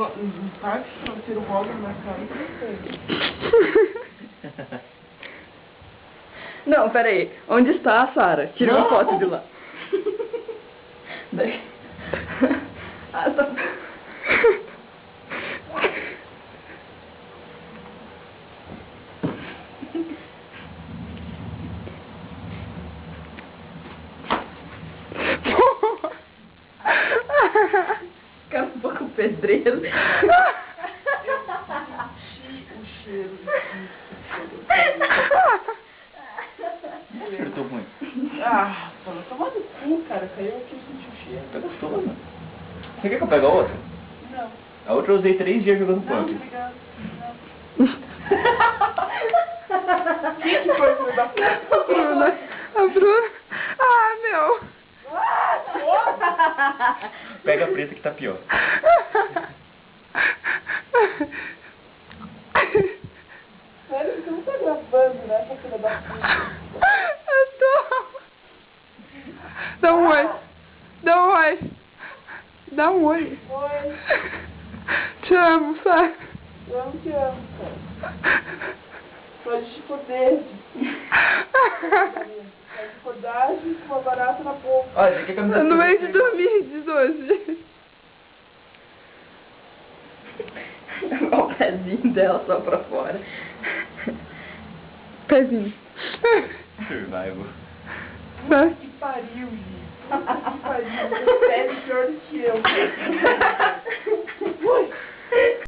No parque, o travesseiro roda na cara e não. Não, peraí. Onde está a Sarah? Tira uma foto de lá. Daí. Ah, tá. Fica um pouco pedreiro. O cheiro Acertou muito. Ah, fala, toma no cu, cara. Caiu aqui e senti o cheiro. Tá gostoso. Você quer que eu pegue a outra? Não. A outra eu usei 3 dias jogando Não, punk. obrigado. Quem que foi que me bateu? A Bruna. A Bruna. Ah, meu. Ah, que ódio! Pega a preta que tá pior. Sério, você não tá gravando, né, essa filha da puta? Eu tô. Dá um oi. Dá um oi. Dá um oi. Oi, Te amo, sabe? eu não te amo, cara. Pode te foder. Pode fodagem com uma barata na boca. Olha, você quer camiseta? Eu não meio de dormir diz hoje. Olha o pezinho dela só pra fora. Pezinho. Survival. Vai. Que pariu, gente. Puta que pariu. Você é pior do que eu.